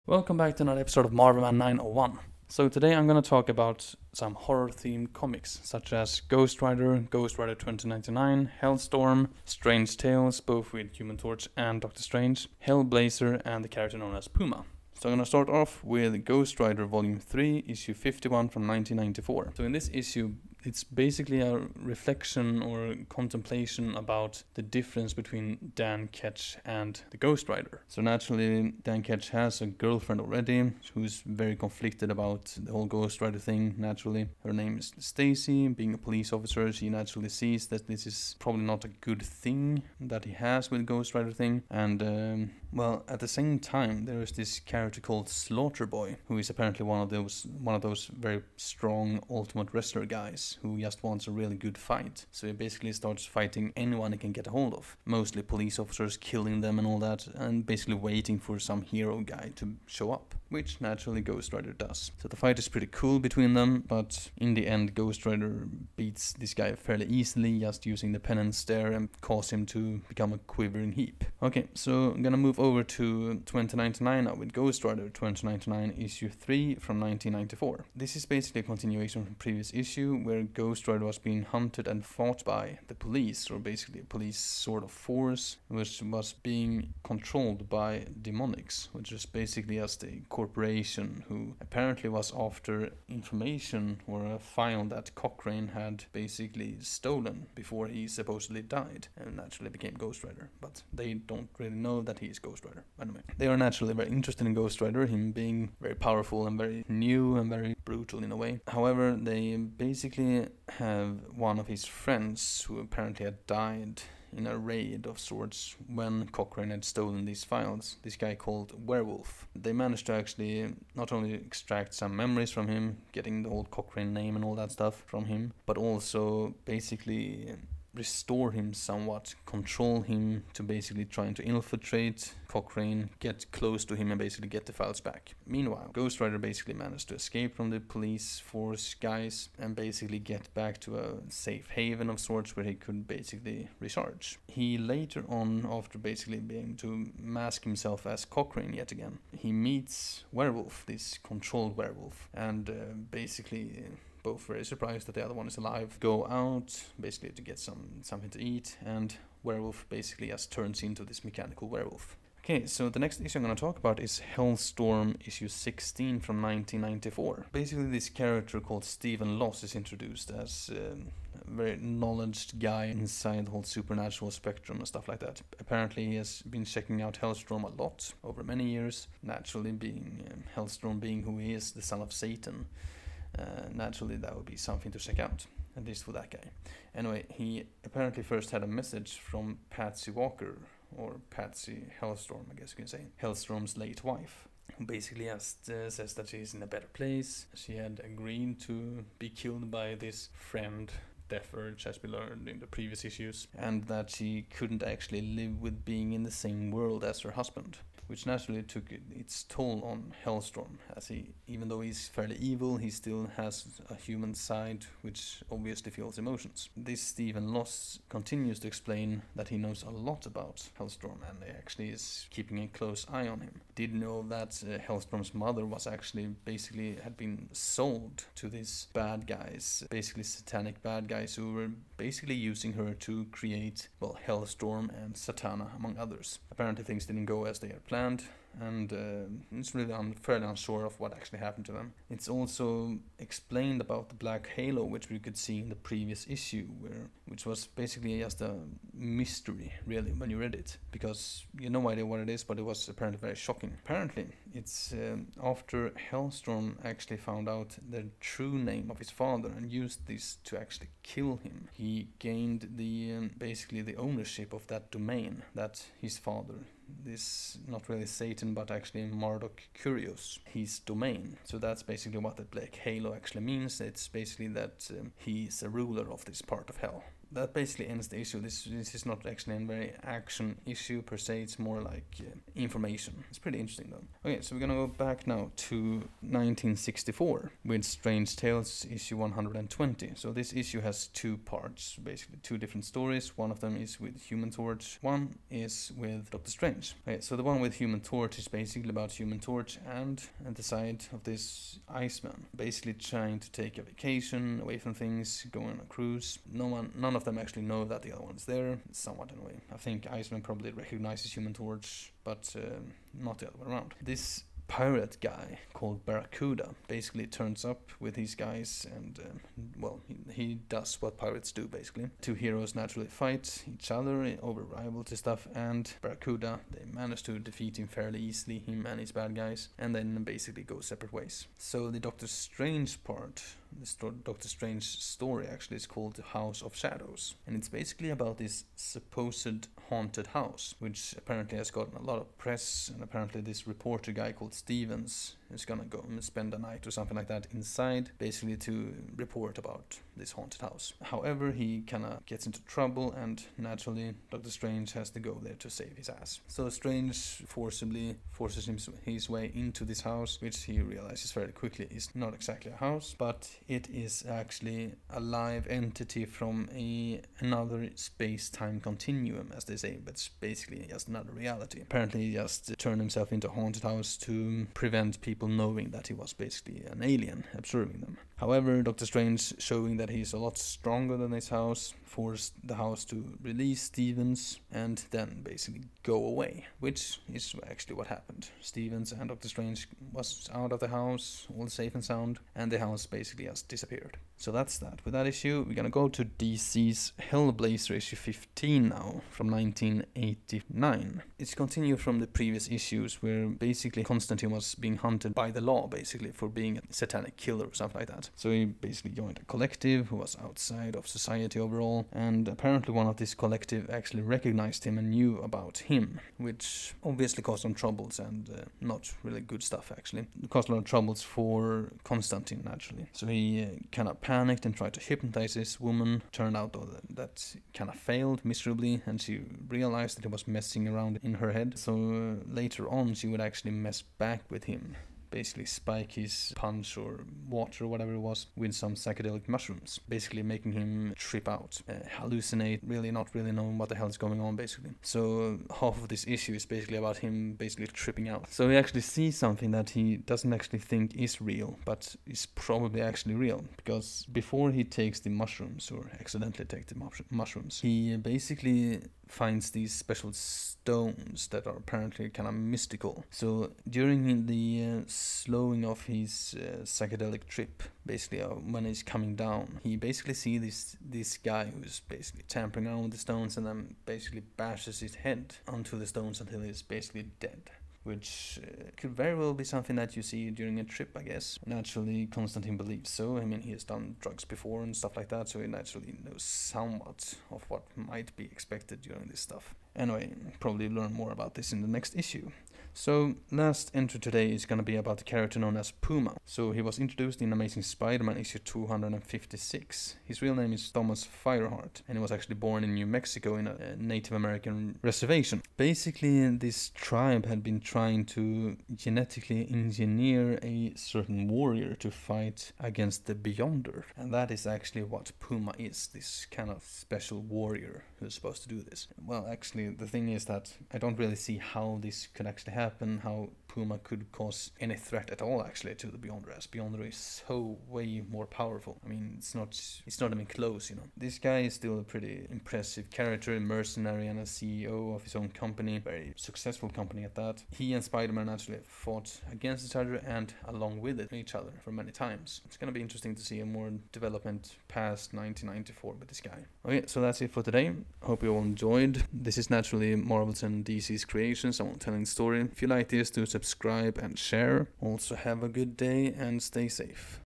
Welcome back to another episode of Marvelman 901. So today I'm going to talk about some horror-themed comics, such as Ghost Rider, Ghost Rider 2099, Hellstorm, Strange Tales, both with Human Torch and Doctor Strange, Hellblazer, and the character known as Puma. So I'm going to start off with Ghost Rider Volume 3, Issue 51 from 1994. So in this issue, it's basically a reflection or contemplation about the difference between Dan Ketch and the Ghost Rider. So naturally, Dan Ketch has a girlfriend already who's very conflicted about the whole Ghost Rider thing, naturally. Her name is Stacy. Being a police officer, she naturally sees that this is probably not a good thing that he has with the Ghost Rider thing. And, well, at the same time, there is this character called Slaughter Boy, who is apparently one of those very strong ultimate wrestler guys who just wants a really good fight. So he basically starts fighting anyone he can get a hold of. Mostly police officers, killing them and all that, and basically waiting for some hero guy to show up, which naturally Ghost Rider does. So the fight is pretty cool between them, but in the end Ghost Rider beats this guy fairly easily, just using the pen and stare, and cause him to become a quivering heap. Okay, so I'm gonna move over to 2099 now with Ghost Rider 2099 issue 3 from 1994. This is basically a continuation from the previous issue, where Ghost Rider was being hunted and fought by the police, or basically a police sort of force, which was being controlled by demonics, which is basically just a corporation who apparently was after information or a file that Cochrane had basically stolen before he supposedly died, and naturally became Ghost Rider. But they don't really know that he is Ghost Rider. Anyway, they are naturally very interested in Ghost Rider, him being very powerful and very new and very brutal in a way. However, they basically have one of his friends who apparently had died in a raid of sorts when Cochrane had stolen these files, this guy called Warewolf. They managed to actually not only extract some memories from him, getting the old Cochrane name and all that stuff from him, but also basically restore him somewhat, control him to basically trying to infiltrate Cochrane, get close to him and basically get the files back. Meanwhile, Ghost Rider basically managed to escape from the police force guys and basically get back to a safe haven of sorts where he could basically recharge. He later on, after basically being to mask himself as Cochrane yet again, he meets Warewolf, this controlled werewolf, and basically both very surprised that the other one is alive, go out basically to get something to eat, and Warewolf basically just turns into this mechanical werewolf. Okay, so the next issue I'm going to talk about is Hellstorm issue 16 from 1994. Basically this character called Stephen Loss is introduced as a very knowledged guy inside the whole supernatural spectrum and stuff like that. Apparently he has been checking out Hellstorm a lot over many years, naturally being Hellstorm being who he is, the son of Satan. Naturally that would be something to check out, at least for that guy. Anyway, he apparently first had a message from Patsy Walker, or Patsy Hellstorm, I guess you can say, Hellstorm's late wife, who basically says that she's in a better place. She had agreed to be killed by this friend, Death Urge, as we learned in the previous issues, and that she couldn't actually live with being in the same world as her husband, which naturally took its toll on Hellstorm, as he, even though he's fairly evil, he still has a human side which obviously feels emotions. This Stephen Loss continues to explain that he knows a lot about Hellstorm and actually is keeping a close eye on him. Did know that Hellstorm's mother was actually basically had been sold to these bad guys, basically satanic bad guys who were basically using her to create, well, Hellstorm and Satana among others. Apparently things didn't go as they had planned, and it's really fairly unsure of what actually happened to them. It's also explained about the Black Halo, which we could see in the previous issue, which was basically just a mystery, really, when you read it, because you have no idea what it is, but it was apparently very shocking. Apparently, it's after Hellstorm actually found out the true name of his father and used this to actually kill him. He gained the basically the ownership of that domain that his father, this not really Satan but actually Marduk Curious, his domain. So that's basically what the Black Halo actually means. It's basically that he's a ruler of this part of hell. that basically ends the issue. This is not actually a very action issue per se, it's more like information. It's pretty interesting though. Okay, so we're gonna go back now to 1964 with Strange Tales issue 120. So this issue has two parts, basically two different stories. One of them is with Human Torch, one is with Doctor Strange. Okay, so the one with Human Torch is basically about Human Torch and the side of this Iceman, basically trying to take a vacation away from things, go on a cruise. None of them actually know that the other one's there, somewhat anyway. I think Iceman probably recognizes Human Torch, but not the other way around. This pirate guy called Barracuda basically turns up with these guys and well, he does what pirates do basically. Two heroes naturally fight each other over rivalry stuff, and Barracuda, they manage to defeat him fairly easily, him and his bad guys, and then basically go separate ways. So the Doctor Strange part, the Doctor Strange story actually is called The House of Shadows, and it's basically about this supposed haunted house, which apparently has gotten a lot of press, and apparently this reporter guy called Stevens is gonna go and spend a night or something like that inside, basically to report about this haunted house. However, he kinda gets into trouble, and naturally Doctor Strange has to go there to save his ass. So Strange forcibly forces his way into this house, which he realizes very quickly is not exactly a house, but it is actually a live entity from another space-time continuum, as they say, but it's basically just another reality. Apparently he just turned himself into a haunted house to prevent people knowing that he was basically an alien observing them. However, Doctor Strange, showing that he's a lot stronger than this house, forced the house to release Stevens and then basically go away, which is actually what happened. Stevens and Doctor Strange was out of the house, all safe and sound, and the house basically just disappeared. So that's that. With that issue, we're gonna go to DC's Hellblazer issue 15 now, from 1989. It's continued from the previous issues where basically Constantine was being hunted by the law, basically, for being a satanic killer or something like that. So he basically joined a collective who was outside of society overall, and apparently one of this collective actually recognized him and knew about him, which obviously caused some troubles, and not really good stuff actually. It caused a lot of troubles for Constantine, naturally. So he kind of panicked and tried to hypnotize this woman. Turned out though that kind of failed miserably, and she realized that he was messing around in her head. So later on she would actually mess back with him, basically spike his punch or water or whatever it was with some psychedelic mushrooms, basically making him trip out, hallucinate, really not really knowing what the hell is going on basically. So half of this issue is basically about him basically tripping out. So he actually sees something that he doesn't actually think is real, but is probably actually real, because before he takes the mushrooms, or accidentally takes the mushrooms, he basically finds these special stones that are apparently kind of mystical. So during the slowing of his psychedelic trip, basically when he's coming down, he basically sees this guy who's basically tampering around with the stones and then basically bashes his head onto the stones until he's basically dead. Which could very well be something that you see during a trip, I guess. Naturally, Constantine believes so. I mean, he has done drugs before and stuff like that, so he naturally knows somewhat of what might be expected during this stuff. Anyway, probably learn more about this in the next issue. So, last entry today is gonna be about the character known as Puma. So, he was introduced in Amazing Spider-Man issue 256. His real name is Thomas Fireheart, and he was actually born in New Mexico in a Native American reservation. Basically, this tribe had been trying to genetically engineer a certain warrior to fight against the Beyonder. And that is actually what Puma is, this kind of special warrior who's supposed to do this. Well, actually, the thing is that I don't really see how this could actually happen, how Puma could cause any threat at all actually to the Beyonder, as Beyonder is so way more powerful. I mean, it's not even close, you know. This guy is still a pretty impressive character, a mercenary and a CEO of his own company, very successful company at that. He and Spider-Man actually fought against each other and along with each other for many times. It's gonna be interesting to see a more development past 1994 with this guy. Okay, so that's it for today. Hope you all enjoyed. This is naturally Marvel's and DC's creations. I'm telling the story. If you like this, do subscribe and share. Also have a good day and stay safe.